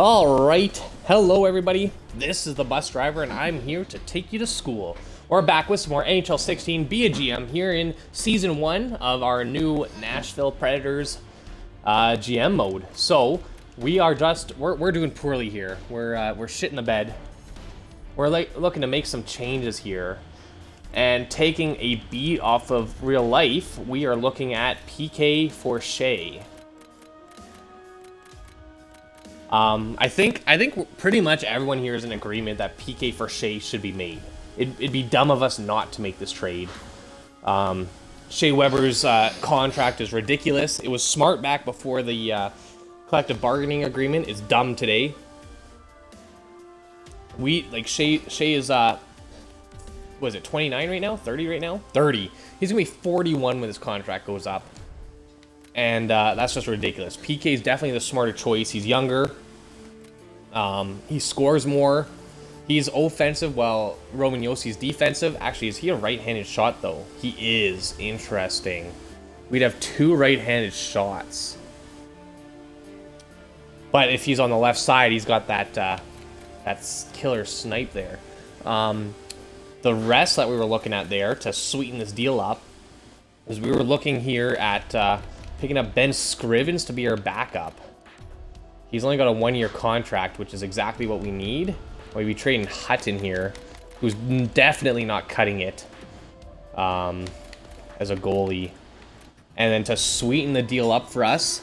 All right, hello everybody. This is the bus driver, and I'm here to take you to school. We're back with some more NHL 16 Be a GM here in Season 1 of our new Nashville Predators GM mode. So we are we're doing poorly here. We're shit in the bed. We're looking to make some changes here, and taking a beat off of real life, we are looking at PK for Shea. I think pretty much everyone here is in agreement that PK for Shea should be made. It'd be dumb of us not to make this trade. Shea Weber's contract is ridiculous. It was smart back before the collective bargaining agreement. It's dumb today. Shea is was it 29 right now? 30 right now? 30. He's gonna be 41 when his contract goes up. And that's just ridiculous. PK is definitely the smarter choice. He's younger. He scores more. He's offensive while Roman Yossi's defensive. Actually, is he a right-handed shot, though? He is. Interesting. We'd have two right-handed shots. But if he's on the left side, he's got that killer snipe there. The rest that we were looking at there to sweeten this deal up is we were looking here at picking up Ben Scrivens to be our backup. He's only got a 1-year contract, which is exactly what we need. We'll be trading Hutton here, who's definitely not cutting it as a goalie. And then to sweeten the deal up for us,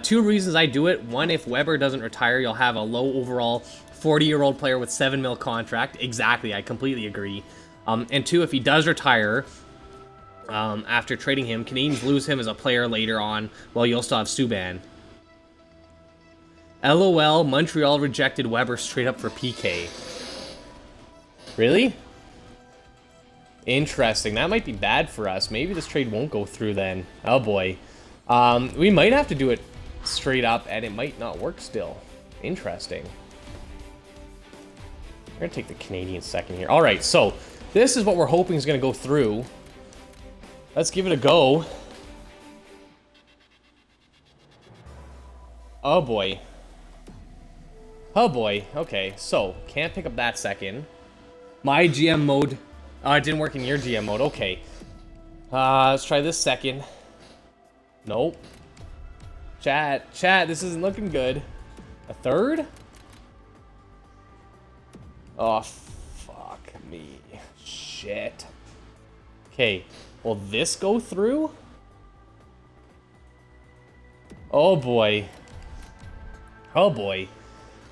two reasons I do it. One, if Weber doesn't retire, you'll have a low overall 40-year-old player with $7 million contract. Exactly, I completely agree. And two, if he does retire, after trading him, Canadians lose him as a player later on, while you'll still have Subban. LOL, Montreal rejected Weber straight up for PK. Really? Interesting. That might be bad for us. Maybe this trade won't go through then. Oh boy. We might have to do it straight up, and it might not work still. Interesting. We're going to take the Canadian second here. All right, so this is what we're hoping is going to go through. Let's give it a go. Oh boy. Oh boy. Okay, so can't pick up that second. My GM mode. It didn't work in your GM mode. Okay. Let's try this second. Nope. Chat, this isn't looking good. A third? Oh, fuck me. Shit. Okay. Will this go through? Oh boy. Oh boy.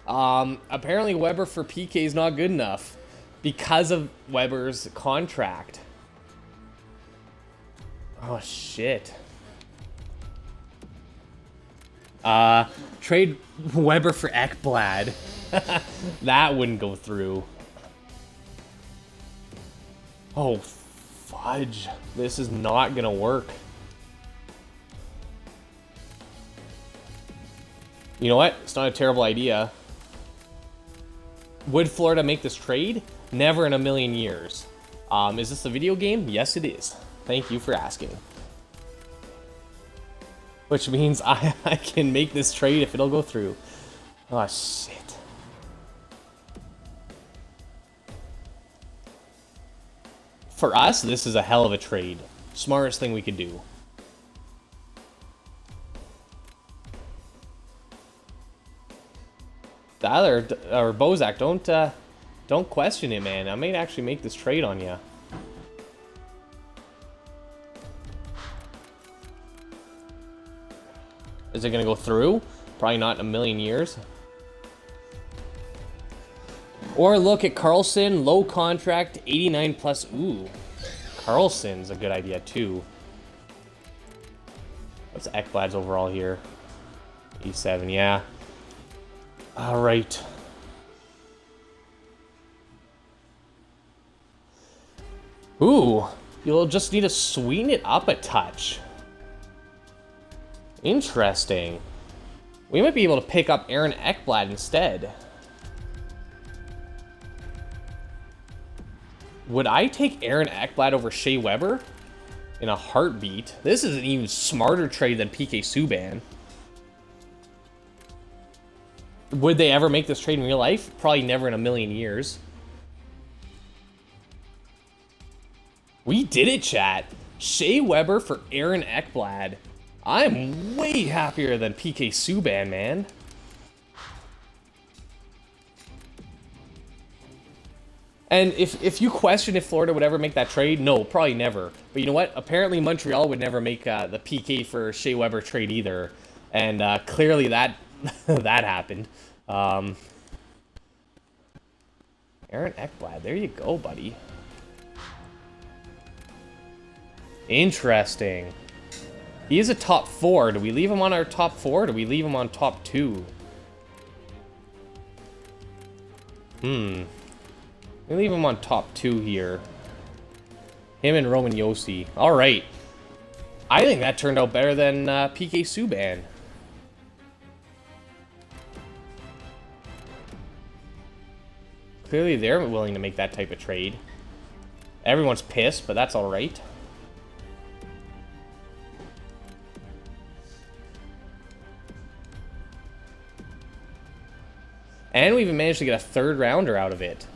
Apparently Weber for PK is not good enough because of Weber's contract. Oh shit. Trade Weber for Ekblad. That wouldn't go through. Oh, fudge. This is not gonna work. You know what? It's not a terrible idea. Would Florida make this trade? Never in a million years. Is this a video game? Yes, it is. Thank you for asking. Which means I can make this trade if it'll go through. Oh, shit. For us, this is a hell of a trade. Smartest thing we could do. Tyler or Bozak, don't question it, man. I might actually make this trade on you. Is it gonna go through? Probably not in a million years. Or look at Carlson, low contract, 89 plus. Ooh, Carlson's a good idea too. What's Ekblad's overall here? 87, yeah. All right. Ooh, you'll just need to sweeten it up a touch. Interesting. We might be able to pick up Aaron Ekblad instead. Would I take Aaron Ekblad over Shea Weber? In a heartbeat. This is an even smarter trade than PK Subban. Would they ever make this trade in real life? Probably never in a million years. We did it, chat. Shea Weber for Aaron Ekblad. I'm way happier than PK Subban, man. And if you question if Florida would ever make that trade, no, probably never. But you know what? Apparently Montreal would never make the PK for Shea Weber trade either. And clearly that that happened. Aaron Ekblad, there you go, buddy. Interesting. He is a top 4. Do we leave him on our top 4 or do we leave him on top 2? We leave him on top 2 here. Him and Roman Yossi. Alright. I think that turned out better than PK Subban. Clearly they're willing to make that type of trade. Everyone's pissed, but that's alright. And we even managed to get a 3rd rounder out of it.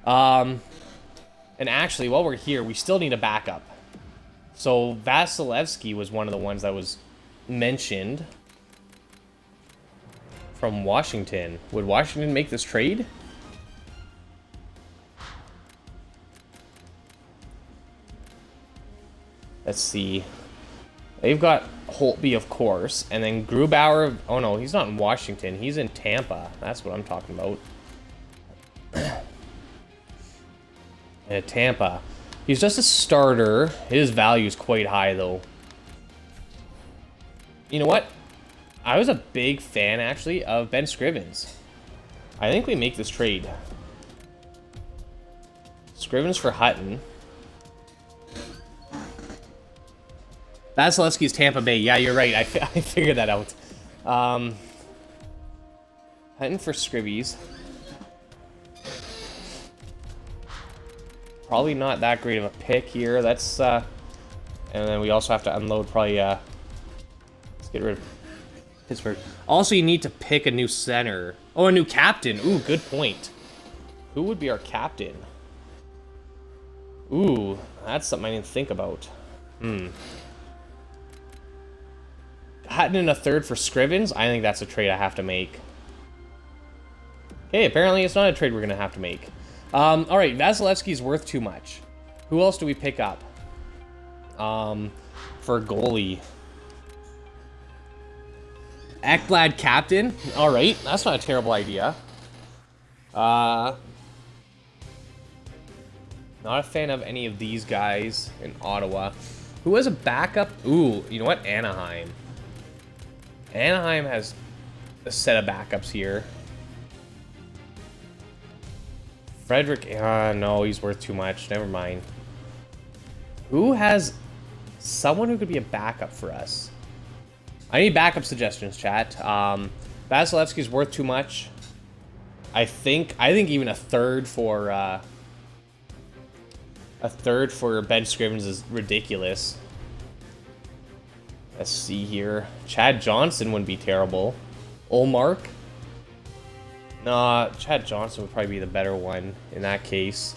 And actually, while we're here, we still need a backup. So Vasilevsky was one of the ones that was mentioned from Washington. Would Washington make this trade? Let's see. They've got Holtby, of course, and then Grubauer. Oh no, he's not in Washington. He's in Tampa. That's what I'm talking about. Tampa. He's just a starter. His value is quite high, though. You know what? I was a big fan, actually, of Ben Scrivens. I think we make this trade. Scrivens for Hutton. Vasilevsky's Tampa Bay. Yeah, you're right. I figured that out. Hutton for Scrivies. Probably not that great of a pick here. That's and then we also have to unload probably let's get rid of Pittsburgh. Also, you need to pick a new center. Oh, a new captain. Ooh, good point. Who would be our captain? Ooh, that's something I didn't think about. Hutton in a 3rd for Scrivens. I think that's a trade I have to make. Okay, apparently it's not a trade we're gonna have to make. Alright, Vasilevsky's worth too much. Who else do we pick up? For goalie. Ekblad captain? Alright, that's not a terrible idea. Not a fan of any of these guys in Ottawa. Who has a backup? Ooh, you know what? Anaheim. Anaheim has a set of backups here. Frederick, no, he's worth too much. Never mind. Who has someone who could be a backup for us? I need backup suggestions, chat. Vasilevsky's worth too much. I think even a 3rd for Ben Scrivens is ridiculous. Let's see here. Chad Johnson wouldn't be terrible. Olmark. Nah, Chad Johnson would probably be the better one in that case.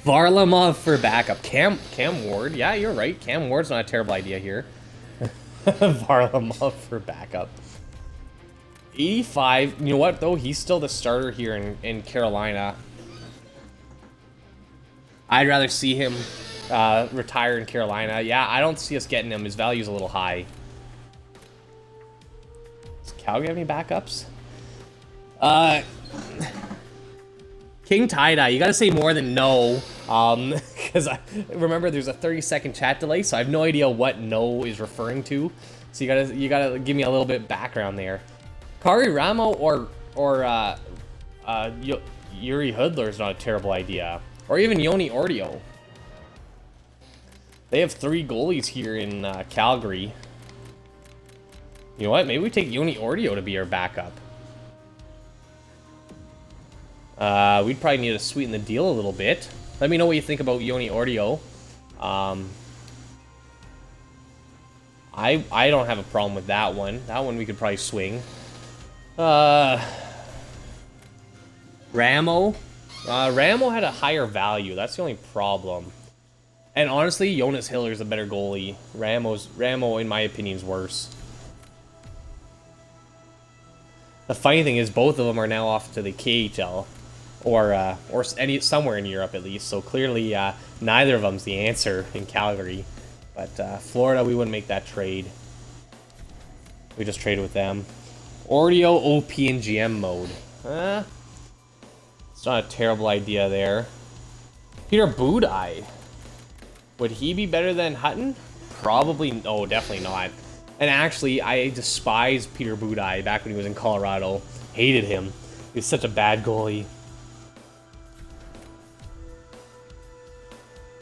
Varlamov for backup. Cam Ward. Yeah, you're right. Cam Ward's not a terrible idea here. Varlamov for backup. 85. You know what, though? He's still the starter here in Carolina. I'd rather see him retire in Carolina. Yeah, I don't see us getting him. His value's a little high. Does Calgary have any backups? King Tie-Dye, you gotta say more than no. Because remember, there's a 30-second chat delay, so I have no idea what no is referring to. So you gotta give me a little bit background there. Kari Ramo or Yuri Hudler is not a terrible idea. Or even Yoni Ordio. They have 3 goalies here in Calgary. You know what? Maybe we take Yoni Ordio to be our backup. We'd probably need to sweeten the deal a little bit. Let me know what you think about Yoni Ordio. I don't have a problem with that one. That one we could probably swing. Ramo. Ramo had a higher value. That's the only problem. And honestly, Jonas Hiller's a better goalie. Ramo, in my opinion, is worse. The funny thing is, both of them are now off to the KHL, or somewhere in Europe at least. So clearly, neither of them's the answer in Calgary. But Florida, we wouldn't make that trade. We just traded with them. Ordio, OP, and GM mode. It's not a terrible idea there. Peter Budaj. Would he be better than Hutton? Probably. No, definitely not. And actually, I despised Peter Budaj back when he was in Colorado. Hated him. He was such a bad goalie.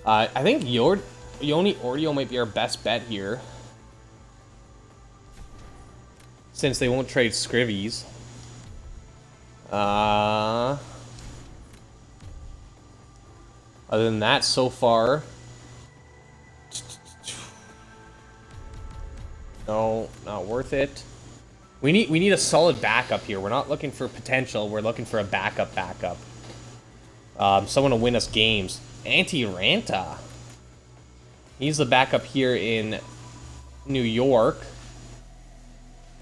I think Yoni Ordio might be our best bet here, since they won't trade Scrivies. Other than that, so far, no, not worth it. We need a solid backup here. We're not looking for potential. We're looking for a backup. Someone to win us games. Antti Ranta. He's the backup here in New York.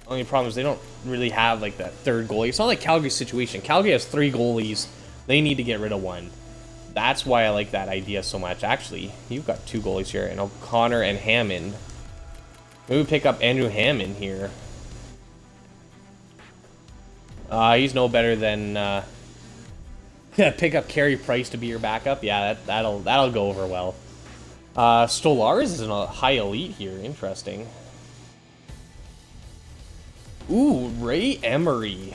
Only problem is they don't really have like that third goalie. It's not like Calgary's situation. Calgary has 3 goalies. They need to get rid of one. That's why I like that idea so much. Actually, you've got 2 goalies here, and O'Connor and Hammond. Maybe we pick up Andrew Hammond here. He's no better than pick up Carey Price to be your backup. Yeah, that'll go over well. Stolarz is in a high elite here. Interesting. Ooh, Ray Emery.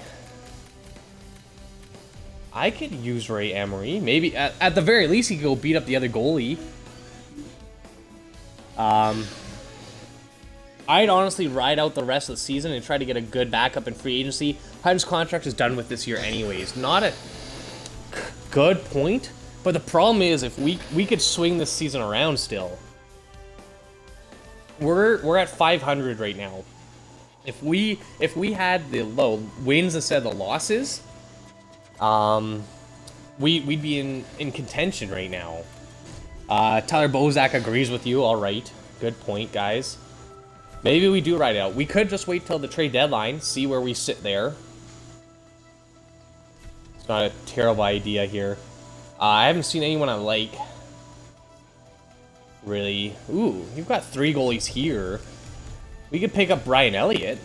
I could use Ray Emery. Maybe at the very least he could go beat up the other goalie. I'd honestly ride out the rest of the season and try to get a good backup in free agency. Hutton's contract is done with this year anyways. Not a good point, but the problem is if we could swing this season around still. We're at 500 right now. If we had the low wins instead of the losses, we'd be in contention right now. Tyler Bozak agrees with you. All right, good point, guys. Maybe we do ride it out. We could just wait till the trade deadline, see where we sit there. It's not a terrible idea here. I haven't seen anyone I like. Really. Ooh, you've got 3 goalies here. We could pick up Brian Elliott.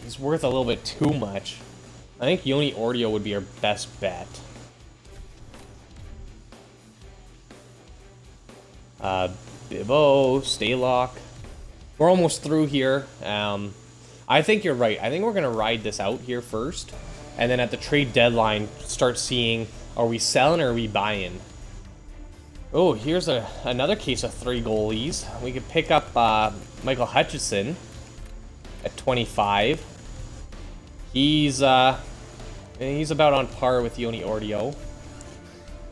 He's worth a little bit too much. I think Yoni Ordio would be our best bet. Bibo, Stalock. We're almost through here. I think you're right. I think we're going to ride this out here first. And then at the trade deadline, start seeing, are we selling or are we buying? Oh, here's another case of 3 goalies. We could pick up Michael Hutchison at 25. He's about on par with Yoni Ordio.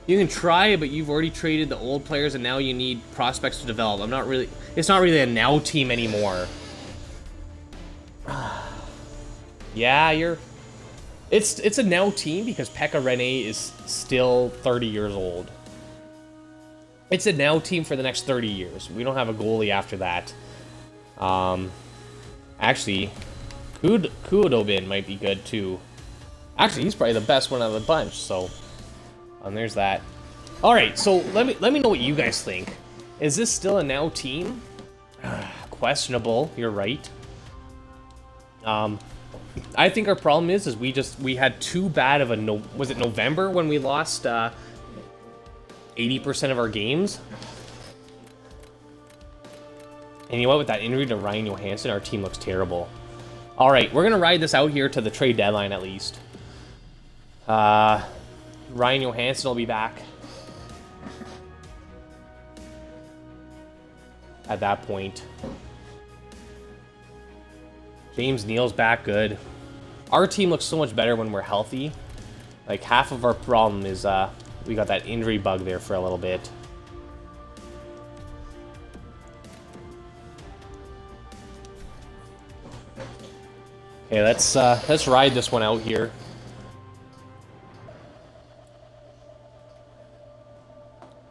You can try, but you've already traded the old players, and now you need prospects to develop. It's not really a now team anymore. Yeah, it's a now team because Pekka Rinne is still 30 years old. It's a now team for the next 30 years. We don't have a goalie after that. Actually, Kudobin might be good too. Actually, he's probably the best one out of the bunch, so there's that. All right, so let me know what you guys think. Is this still a now team? Questionable. You're right. I think our problem is we had too bad of a was it November when we lost 80% of our games? And you know what, with that injury to Ryan Johansson, our team looks terrible. All right, we're gonna ride this out here to the trade deadline at least. Ryan Johansson will be back at that point. James Neal's back, good. Our team looks so much better when we're healthy. Like, half of our problem is we got that injury bug there for a little bit. Okay, let's ride this one out here.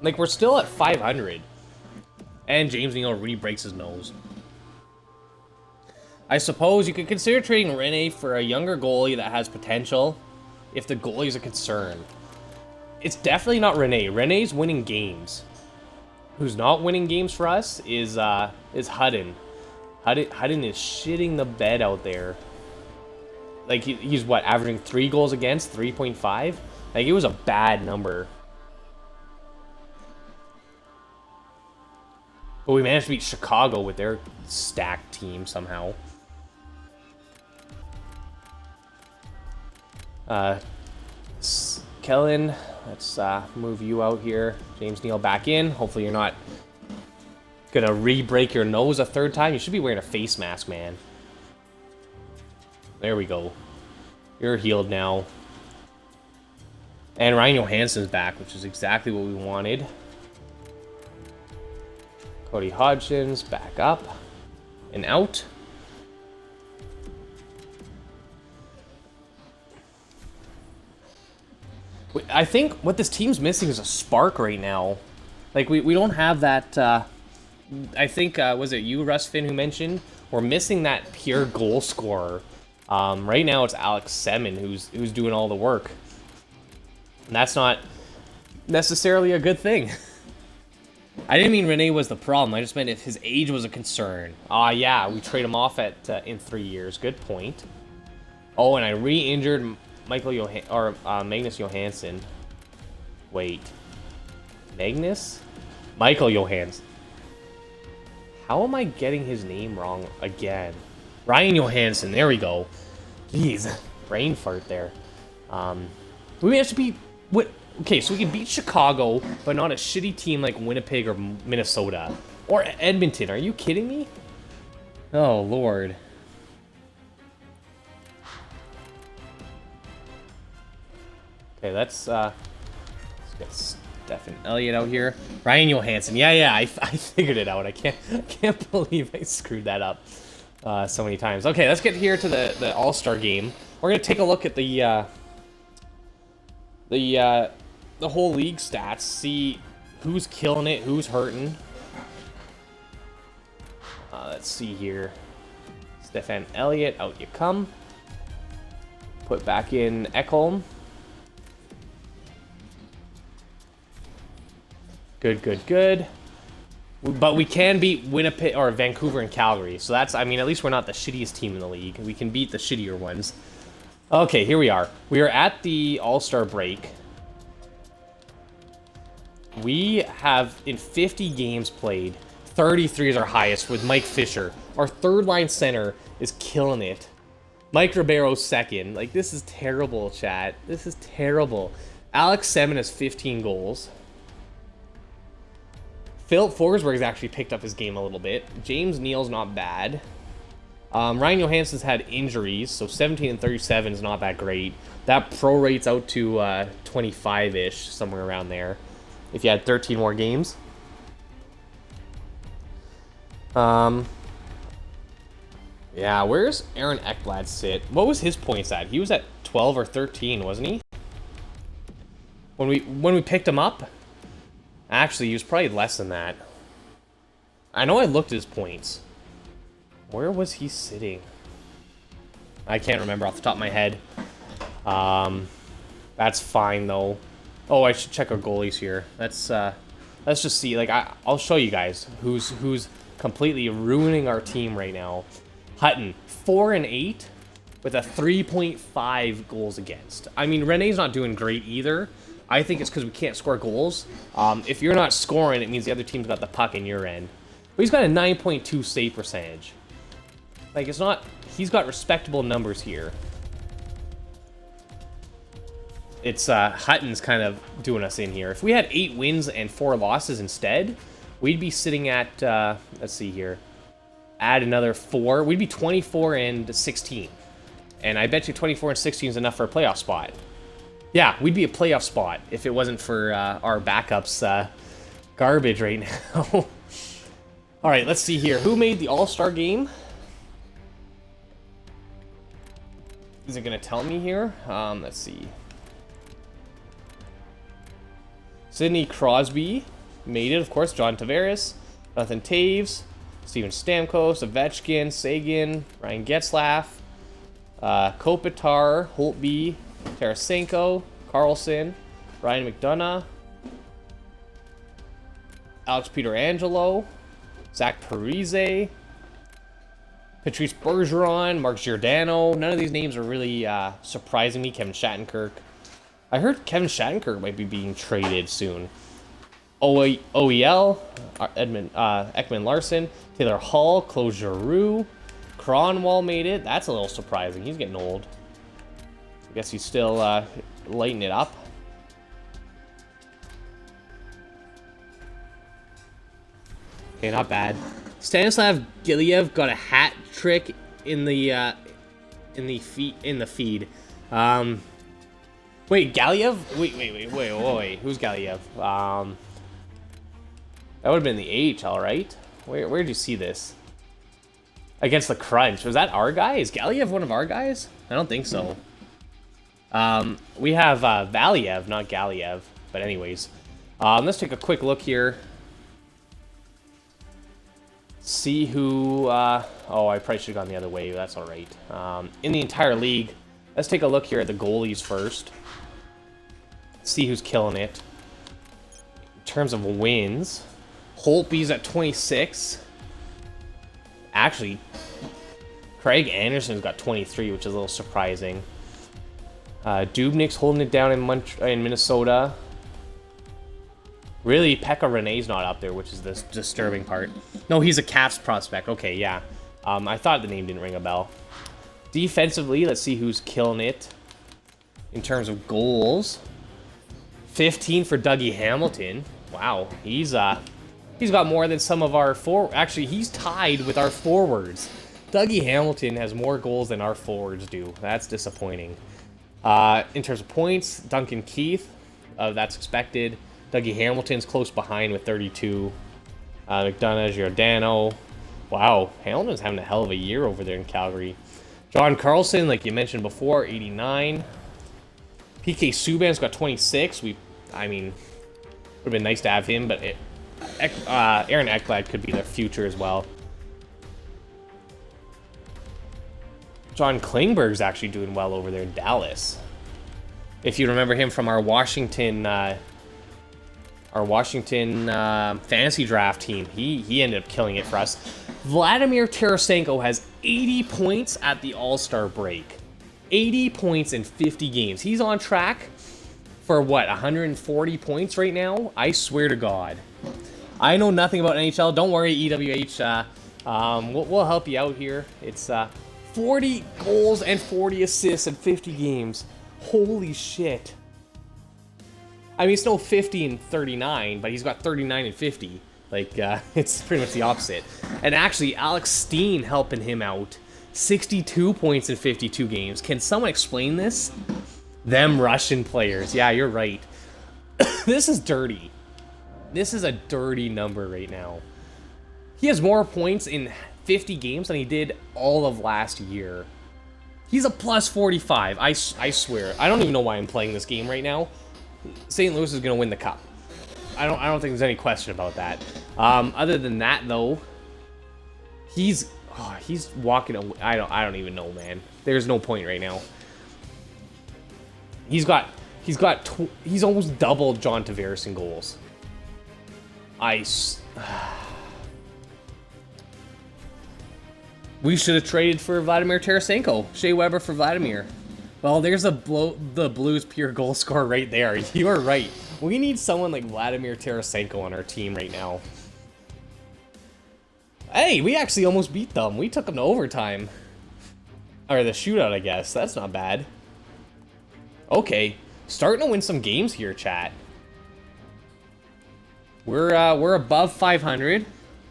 Like, we're still at 500. And James Neal re-breaks his nose. I suppose you could consider trading Rene for a younger goalie that has potential, if the goalie is a concern. It's definitely not Rene. Rene's winning games. Who's not winning games for us is Hudden. Hudden is shitting the bed out there. Like, he's what, averaging 3 goals against, 3.5? Like, it was a bad number. But we managed to beat Chicago with their stacked team somehow. Kellen, let's move you out here. James Neal back in. Hopefully you're not gonna re-break your nose a 3rd time. You should be wearing a face mask, man. There we go. You're healed now. And Ryan Johansson's back, which is exactly what we wanted. Cody Hodgson's back up and out. I think what this team's missing is a spark right now. Like, we don't have that, I think, was it you, Russ Finn, who mentioned? We're missing that pure goal scorer. Right now it's Alex Semin who's doing all the work. And that's not necessarily a good thing. I didn't mean Rene was the problem. I just meant if his age was a concern. Yeah, we trade him off at in 3 years. Good point. Oh, and I re-injured Magnus Johansson. Wait. Magnus? Michael Johansson. How am I getting his name wrong again? Ryan Johansson. There we go. Jeez. Brain fart there. We managed to beat... What? Okay, so we can beat Chicago, but not a shitty team like Winnipeg or Minnesota. Or Edmonton. Are you kidding me? Oh, Lord. Okay, let's get Stefan Elliott out here. Ryan Johansson. Yeah, I figured it out. I can't believe I screwed that up so many times. Okay, let's get here to the All-Star game. We're going to take a look at the whole league stats, see who's killing it, who's hurting. Let's see here. Stefan Elliott, out you come. Put back in Ekholm. Good. But we can beat Winnipeg or Vancouver and Calgary. So that's, I mean, at least we're not the shittiest team in the league. We can beat the shittier ones. Okay, here we are. We are at the All-Star break. We have, in 50 games played, 33 is our highest with Mike Fisher. Our 3rd-line center is killing it. Mike Ribeiro's 2nd. Like, this is terrible, chat. This is terrible. Alex Semin has 15 goals. Philip Forsberg's actually picked up his game a little bit. James Neal's not bad. Ryan Johansson's had injuries, so 17 and 37 is not that great. That prorates out to 25-ish, somewhere around there, if you had 13 more games. Yeah, where's Aaron Ekblad sit? What was his points at? He was at 12 or 13, wasn't he? When we picked him up? Actually, he was probably less than that. I know I looked at his points. Where was he sitting? I can't remember off the top of my head. That's fine, though. Oh, I should check our goalies here. Let's just see. Like, I'll show you guys who's completely ruining our team right now. Hutton, 4 and 8 with a 3.5 goals against. I mean, Rene's not doing great either. I think it's because we can't score goals. If you're not scoring, it means the other team's got the puck in your end. But he's got a 9.2 save percentage. Like, it's not... He's got respectable numbers here. It's Hutton's kind of doing us in here. If we had 8 wins and 4 losses instead, we'd be sitting at... let's see here. Add another 4. We'd be 24 and 16. And I bet you 24 and 16 is enough for a playoff spot. Yeah, we'd be a playoff spot if it wasn't for our backups garbage right now. All right, let's see here. Who made the All-Star game? Is it gonna tell me here? Let's see. Sidney Crosby made it, of course. John Tavares, Jonathan Taves, Steven Stamkos, Ovechkin, Sagan, Ryan Getzlaf, Kopitar, Holtby, Tarasenko, Carlson, Ryan McDonough, Alex Pietrangelo, Zach Parise, Patrice Bergeron, Mark Giordano. None of these names are really surprising me. Kevin Shattenkirk. I heard Kevin Shattenkirk might be being traded soon. OEL, Ekman Larson, Taylor Hall, Claude Giroux, Cronwall made it. That's a little surprising. He's getting old. I guess he's still lighting it up. Okay, not bad. Stanislav Giliev got a hat trick in the feed. Wait, Galiev? Wait. Who's Galiev? That would have been the AHL, right? Where did you see this? Against the Crunch. Was that our guy? Is Galiev one of our guys? I don't think so. We have Valiev, not Galiev. But anyways, let's take a quick look here. See who... oh, I probably should have gone the other way. That's all right. In the entire league, let's take a look here at the goalies first. See who's killing it. In terms of wins, Holtby's at 26. Actually, Craig Anderson's got 23, which is a little surprising. Dubnik's holding it down in Minnesota. Really, Pekka Rinne's not up there, which is the disturbing part. No, he's a Caps prospect. Okay, yeah. I thought the name didn't ring a bell. Defensively, let's see who's killing it. In terms of goals, 15 for Dougie Hamilton. Wow, he's got more than some of our Actually, he's tied with our forwards. Dougie Hamilton has more goals than our forwards do. That's disappointing. In terms of points, Duncan Keith, that's expected. Dougie Hamilton's close behind with 32. McDonough, Giordano. Wow, Hamilton's having a hell of a year over there in Calgary. John Carlson, like you mentioned before, 89. PK Subban's got 26. I mean, would have been nice to have him, but Aaron Ekblad could be their future as well. John Klingberg's actually doing well over there in Dallas. If you remember him from our Washington fantasy draft team, he ended up killing it for us. Vladimir Tarasenko has 80 points at the All-Star break. 80 points in 50 games. He's on track for what, 140 points right now? I swear to God. I know nothing about NHL. Don't worry, EWH. We'll help you out here. It's 40 goals and 40 assists in 50 games. Holy shit. I mean, it's no 50 and 39, but he's got 39 and 50. Like, it's pretty much the opposite. And actually, Alex Steen helping him out. 62 points in 52 games. Can someone explain this? Them Russian players. Yeah, you're right. This is dirty. This is a dirty number right now. He has more points in 50 games than he did all of last year. He's a plus 45. I swear. I don't even know why I'm playing this game right now. St. Louis is going to win the cup. I don't think there's any question about that. Other than that, though, he's walking away. I don't even know, man. There's no point right now. He's almost doubled John Tavares in goals. We should have traded for Vladimir Tarasenko. Shea Weber for Vladimir. Well, there's the Blues pure goal scorer right there. You are right. We need someone like Vladimir Tarasenko on our team right now. Hey, we actually almost beat them. We took them to overtime. Or the shootout, I guess. That's not bad. Okay. Starting to win some games here, chat. We're above 500.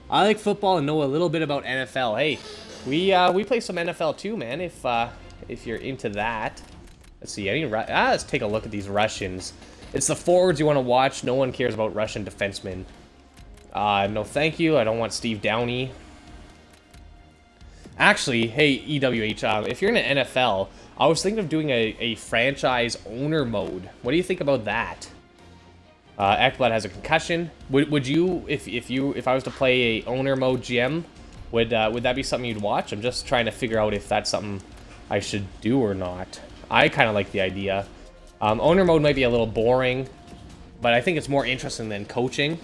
I like football and know a little bit about NFL. Hey, we play some NFL too, man. If you're into that. Let's see. Let's take a look at these Russians. It's the forwards you want to watch. No one cares about Russian defensemen. No, thank you. I don't want Steve Downey. Actually, hey, EWH, if you're in the NFL, I was thinking of doing a franchise owner mode. What do you think about that? Ekblad has a concussion. Would you, if I was to play a owner mode GM, would that be something you'd watch? I'm just trying to figure out if that's something I should do or not. I kind of like the idea. Owner mode might be a little boring, but I think it's more interesting than coaching.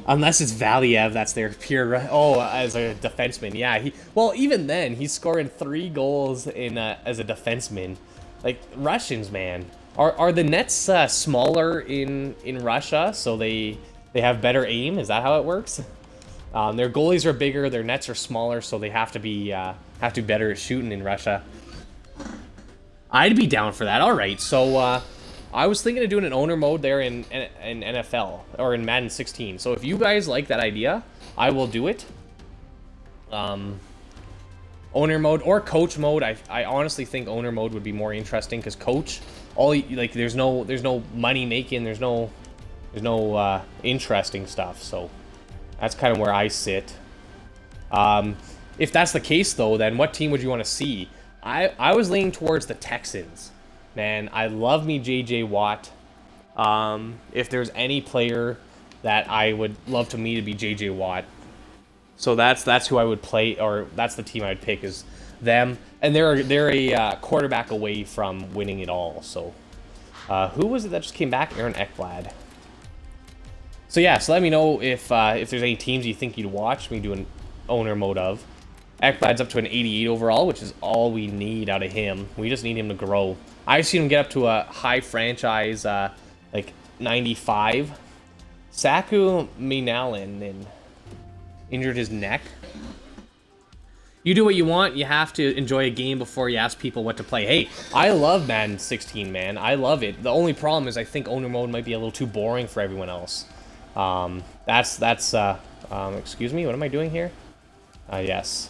Unless it's Valiev, that's their pure... Oh, as a defenseman, yeah. Well, even then, he's scoring 3 goals in as a defenseman. Like, Russians, man. Are the nets smaller in Russia, so they have better aim? Is that how it works? Their goalies are bigger, their nets are smaller, so they have to be better at shooting in Russia. I'd be down for that. All right, so... I was thinking of doing an owner mode there in NFL, or in Madden 16. So if you guys like that idea, I will do it. Owner mode or coach mode. I honestly think owner mode would be more interesting because coach, there's no money making, there's no interesting stuff. So that's kind of where I sit. If that's the case though, then what team would you want to see? I was leaning towards the Texans. Man, I love me J.J. Watt. If there's any player that I would love to meet, it'd be J.J. Watt. So that's who I would play, or that's the team I'd pick, is them. And they're a quarterback away from winning it all. So who was it that just came back? Aaron Ekblad. So yeah, so let me know if there's any teams you think you'd watch me do an owner mode of. Ekblad's up to an 88 overall, which is all we need out of him. We just need him to grow. I've seen him get up to a high franchise, like 95. Saku Minalin injured his neck. You do what you want. You have to enjoy a game before you ask people what to play. Hey, I love Madden 16, man. I love it. The only problem is I think owner mode might be a little too boring for everyone else. Excuse me, what am I doing here? Yes.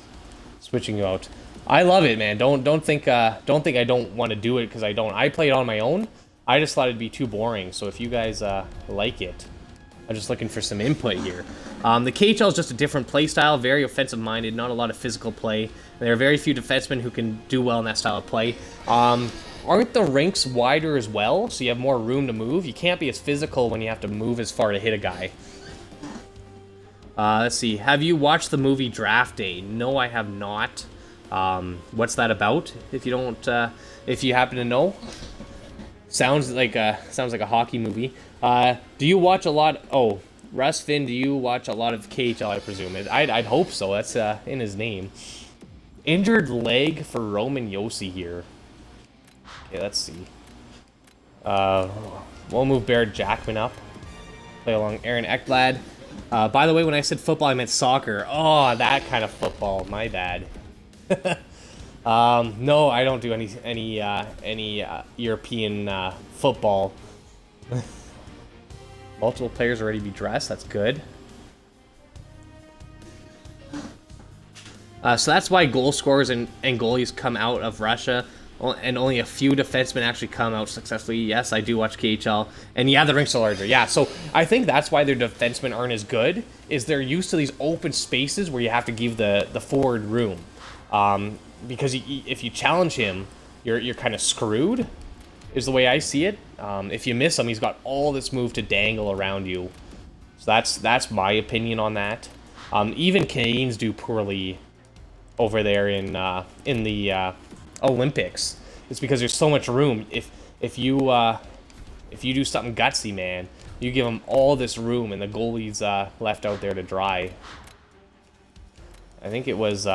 Switching you out. I love it, man. Don't think I don't want to do it because I don't. I play it on my own. I just thought it'd be too boring. So if you guys like it, I'm just looking for some input here. The KHL is just a different play style, very offensive minded, not a lot of physical play. There are very few defensemen who can do well in that style of play. Aren't the rinks wider as well? So you have more room to move. You can't be as physical when you have to move as far to hit a guy. Let's see. Have you watched the movie Draft Day? No, I have not. What's that about? If you don't, if you happen to know, sounds like a hockey movie. Do you watch a lot? Oh, Russ Finn, do you watch a lot of KHL? I presume I'd hope so. That's in his name. Injured leg for Roman Josi here. Okay, let's see. We'll move Barrett Jackman up. Play along Aaron Ekblad. By the way, when I said football, I meant soccer. Oh, that kind of football. My bad. No, I don't do any European football. Multiple players already be dressed. That's good. So that's why goal scorers and goalies come out of Russia, and only a few defensemen actually come out successfully. Yes, I do watch KHL, and yeah, the rinks are larger. Yeah, so I think that's why their defensemen aren't as good, is they're used to these open spaces where you have to give the forward room. Because if you challenge him, you're kind of screwed, is the way I see it. If you miss him, he's got all this move to dangle around you. So that's my opinion on that. Even Canadians do poorly over there in the Olympics. It's because there's so much room. If you do something gutsy, man, you give them all this room, and the goalie's left out there to dry. I think it was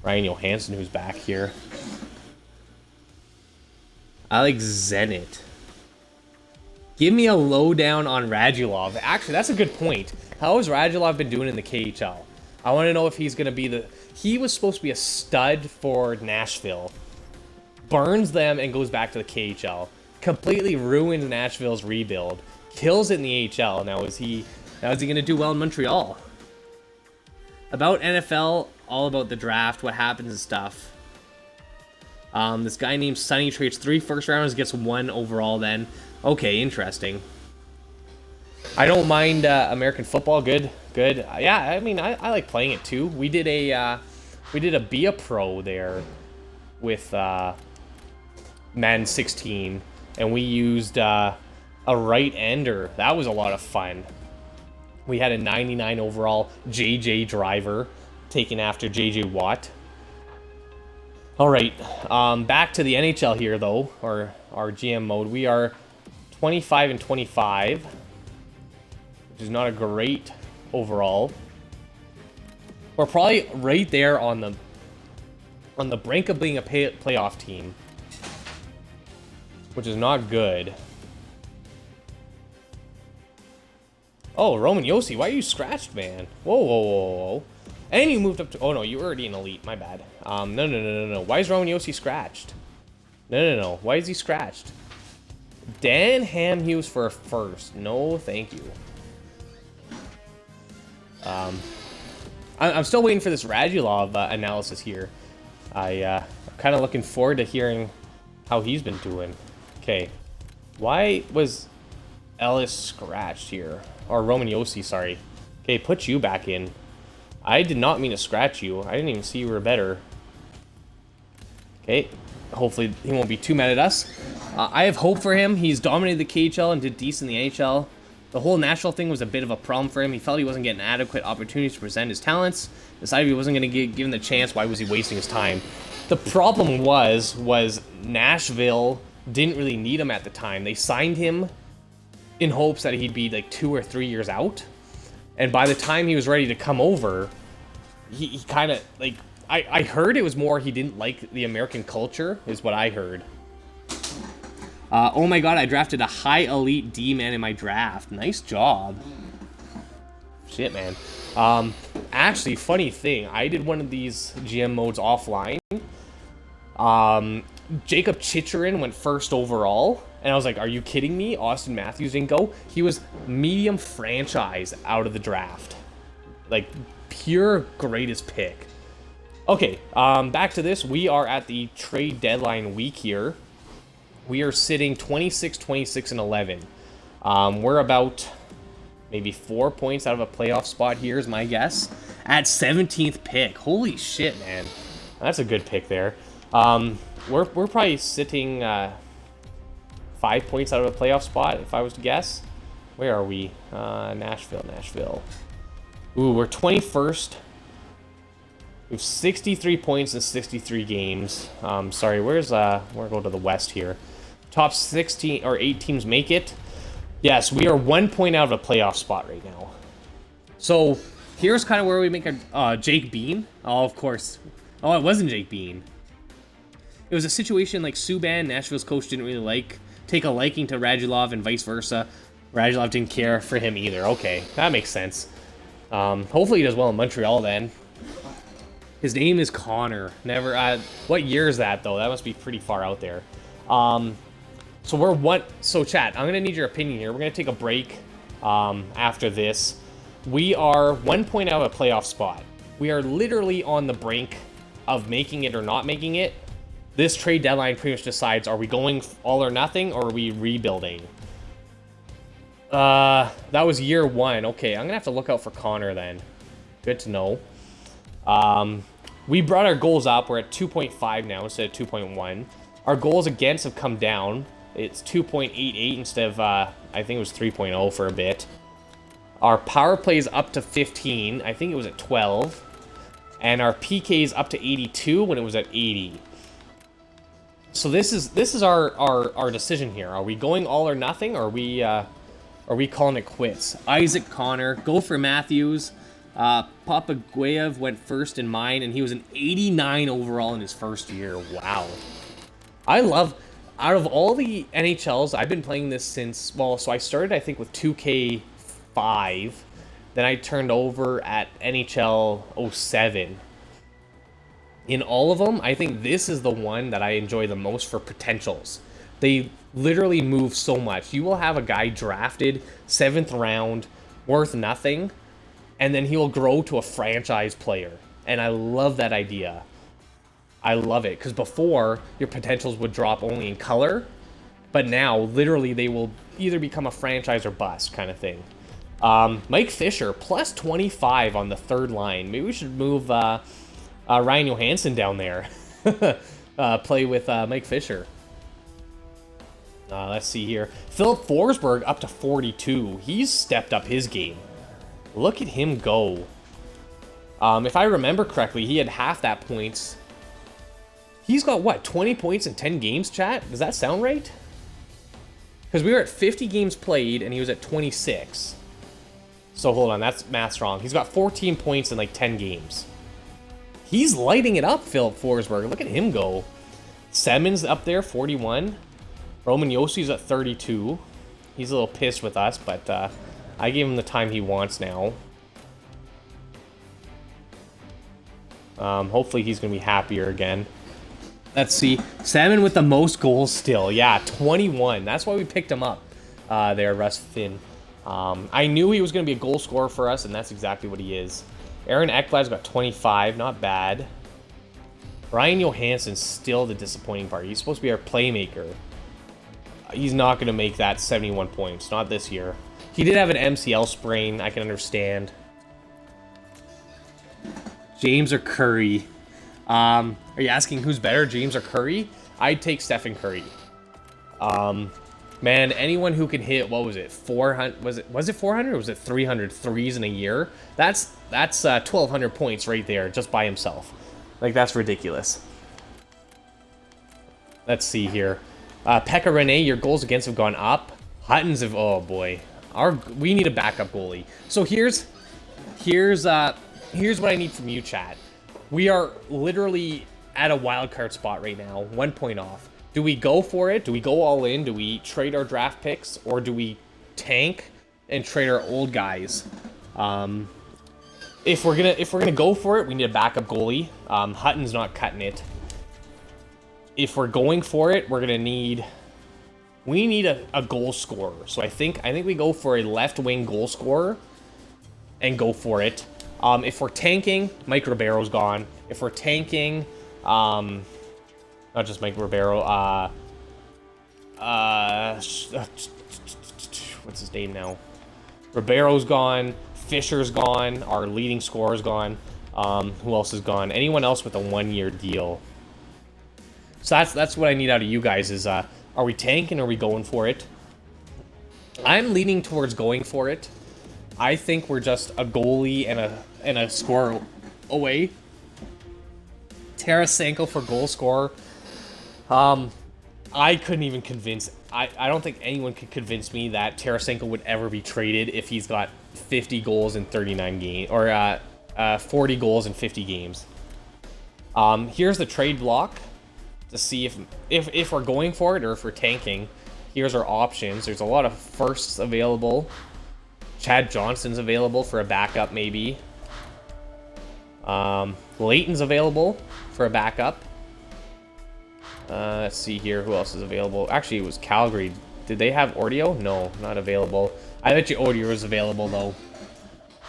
Ryan Johansson who's back here. I like Zenit. Give me a lowdown on Radulov. Actually, that's a good point. How has Radulov been doing in the KHL? I want to know if he's going to be he was supposed to be a stud for Nashville. Burns them and goes back to the KHL. Completely ruins Nashville's rebuild. Kills it in the AHL. Now is he going to do well in Montreal? About NFL, all about the draft, what happens and stuff. This guy named Sonny trades 3 first rounders, gets 1 overall then. Okay, interesting. I don't mind American football. Good. Yeah, I mean, I like playing it too. We did a We did a Be a Pro there with Man 16, and we used a right-ender. That was a lot of fun. We had a 99 overall JJ Driver, taken after JJ Watt. All right, back to the NHL here, though, or our GM mode. We are 25 and 25, which is not a great overall. We're probably right there on the brink of being a playoff team, which is not good. Oh, Roman Yossi, why are you scratched, man? Whoa, whoa, whoa, whoa. And you moved up to... Oh, no, you were already an elite. My bad. No. Why is Roman Yossi scratched? No. Why is he scratched? Dan Hamhuis for a first. No, thank you. I'm still waiting for this Radulov analysis here. I'm kind of looking forward to hearing how he's been doing. Okay. Why was Ellis scratched here? Or Roman Yossi, sorry. Okay, put you back in. I did not mean to scratch you. I didn't even see you were better. Okay. Hopefully he won't be too mad at us. I have hope for him. He's dominated the KHL and did decent in the NHL. The whole Nashville thing was a bit of a problem for him. He felt he wasn't getting adequate opportunities to present his talents. Decided he wasn't going to get given the chance. Why was he wasting his time? The problem was Nashville didn't really need him at the time. They signed him in hopes that he'd be like 2 or 3 years out. And by the time he was ready to come over, he kind of, like, I heard it was more he didn't like the American culture, is what I heard. Oh my god, I drafted a high elite D-man in my draft. Nice job. Shit, man. Actually, funny thing, I did one of these GM modes offline. Jacob Chicherin went first overall. And I was like, are you kidding me? Austin Matthews didn't go. He was medium franchise out of the draft. Like, pure greatest pick. Okay, back to this. We are at the trade deadline week here. We are sitting 26, 26, and 11. We're about maybe 4 points out of a playoff spot here is my guess. At 17th pick. Holy shit, man. That's a good pick there. We're probably sitting 5 points out of a playoff spot, if I was to guess. Where are we? Nashville. Ooh, we're 21st. We have 63 points in 63 games. Sorry, we're going to the West here. Top 16 or 8 teams make it. Yes, we are 1 point out of a playoff spot right now. So here's kind of where we make a Jake Bean. Oh, of course. Oh, it wasn't Jake Bean. It was a situation like Subban, Nashville's coach, didn't really take a liking to Radulov and vice versa. Radulov didn't care for him either. Okay, that makes sense. Hopefully he does well in Montreal then. His name is Connor. Never. What year is that though? That must be pretty far out there. So chat, I'm gonna need your opinion here. We're gonna take a break after this. We are 1 point out of a playoff spot. We are literally on the brink of making it or not making it. This trade deadline pretty much decides, are we going all or nothing, or are we rebuilding? That was year 1. Okay, I'm going to have to look out for Connor then. Good to know. We brought our goals up. We're at 2.5 now instead of 2.1. Our goals against have come down. It's 2.88 instead of, I think it was 3.0 for a bit. Our power play is up to 15. I think it was at 12. And our PK is up to 82 when it was at 80. So this is our decision here. Are we going all or nothing, or are we calling it quits? Isaac Connor, go for Matthews. Papa Gueyev went first in mine, and he was an 89 overall in his first year. Wow. I love, out of all the NHLs, I've been playing this since, well, so I started, I think, with 2K5. Then I turned over at NHL 07. In all of them, I think this is the one that I enjoy the most for potentials. They literally move so much. You will have a guy drafted 7th round, worth nothing, and then he will grow to a franchise player. And I love that idea. I love it, because before, your potentials would drop only in color, but now, literally, they will either become a franchise or bust kind of thing. Mike Fisher, plus 25 on the third line. Maybe we should move Ryan Johansson down there. Play with Mike Fisher. Let's see here. Philip Forsberg up to 42. He's stepped up his game. Look at him go. If I remember correctly, he had half that points. He's got, what, 20 points in 10 games, chat? Does that sound right? Because we were at 50 games played, and he was at 26. So, hold on, that's math's wrong. He's got 14 points in, like, 10 games. He's lighting it up, Philip Forsberg. Look at him go. Simmons up there, 41. Roman Yossi's at 32. He's a little pissed with us, but I gave him the time he wants now. Hopefully he's going to be happier again. Let's see. Salmon with the most goals still. Yeah, 21. That's why we picked him up there, Russ Finn. I knew he was going to be a goal scorer for us, and that's exactly what he is. Aaron Ekblad's got 25. Not bad. Ryan Johansson's still the disappointing part. He's supposed to be our playmaker. He's not going to make that 71 points. Not this year. He did have an MCL sprain. I can understand. James or Curry? Are you asking who's better, James or Curry? I'd take Stephen Curry. Man, anyone who can hit, what was it, 400? Was it 400 or was it 300 threes in a year? That's 1,200 points right there just by himself. Like, that's ridiculous. Let's see here. Pekka Rinne, your goals against have gone up. Hutton's have, oh boy, we need a backup goalie. So here's what I need from you, chat. We are literally at a wild card spot right now, 1 point off. Do we go for it? Do we go all in? Do we trade our draft picks, or do we tank and trade our old guys? If we're gonna go for it, we need a backup goalie. Hutton's not cutting it. If we're going for it, we need a goal scorer. So I think we go for a left wing goal scorer and go for it. If we're tanking, Mike Ribeiro's gone. If we're tanking, not just Mike Ribeiro, what's his name now? Ribeiro's gone. Fisher's gone. Our leading scorer's gone. Who else is gone? Anyone else with a 1-year deal? So that's what I need out of you guys is, are we tanking or are we going for it? I'm leaning towards going for it. I think we're just a goalie and a scorer away. Tarasenko for goal scorer. I couldn't even convince... I don't think anyone could convince me that Tarasenko would ever be traded if he's got 50 goals in 39 games. Or 40 goals in 50 games. Here's the trade block to see if we're going for it or if we're tanking. Here's our options. There's a lot of firsts available. Chad Johnson's available for a backup, maybe. Leighton's available for a backup. Let's see here. Who else is available? Actually, it was Calgary. Did they have Ordio? No, not available. I bet you Ordio is available, though.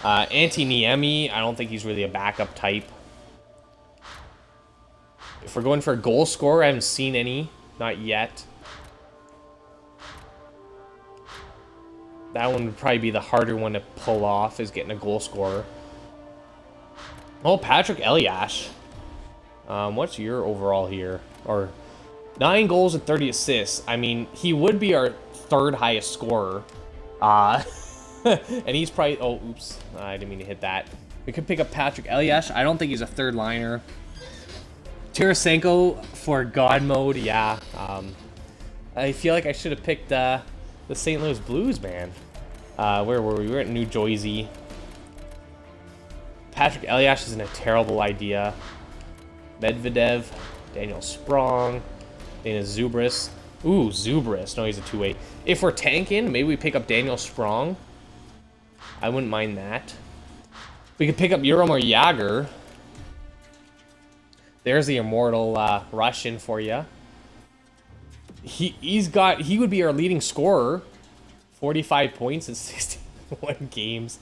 Antti Niemi, I don't think he's really a backup type. If we're going for a goal scorer, I haven't seen any. Not yet. That one would probably be the harder one to pull off, is getting a goal scorer. Oh, Patrick Elias. What's your overall here? Or 9 goals and 30 assists. I mean, he would be our 3rd highest scorer. And he's probably... Oh, oops. I didn't mean to hit that. We could pick up Patrick Elias. I don't think he's a 3rd liner. Tarasenko for God mode. Yeah. I feel like I should have picked the St. Louis Blues, man. Where were we? We were at New Jersey. Patrick Elias isn't a terrible idea. Medvedev, Daniel Sprong, Dana Zubris. Ooh, Zubris. No, he's a 2-way. If we're tanking, maybe we pick up Daniel Sprong. I wouldn't mind that. We could pick up Jaromir Jagr. There's the immortal Russian for you. He would be our leading scorer. 45 points in 61 games.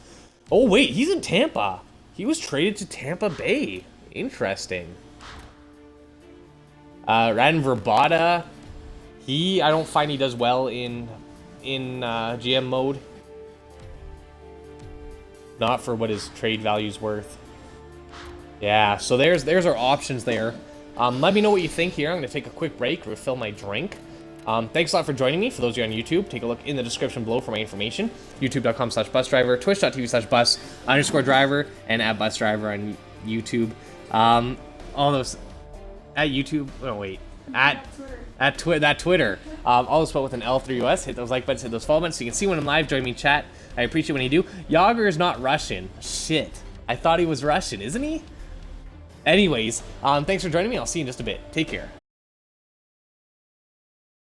Oh, wait, he's in Tampa. He was traded to Tampa Bay. Interesting. Radan Verbata. I don't find he does well in GM mode. Not for what his trade value's worth. Yeah, so there's our options there. Let me know what you think here. I'm going to take a quick break, refill my drink. Thanks a lot for joining me. For those of you on YouTube, take a look in the description below for my information. YouTube.com/busdriver, Twitch.tv/bus_driver, and @busdriver on YouTube. All those at YouTube. Oh wait, at Twitter. All those spelled with an L3US. Hit those like buttons, hit those follow buttons, so you can see when I'm live. Join me in chat. I appreciate when you do. Yager is not Russian. Shit, I thought he was Russian, isn't he? Anyways, thanks for joining me. I'll see you in just a bit. Take care.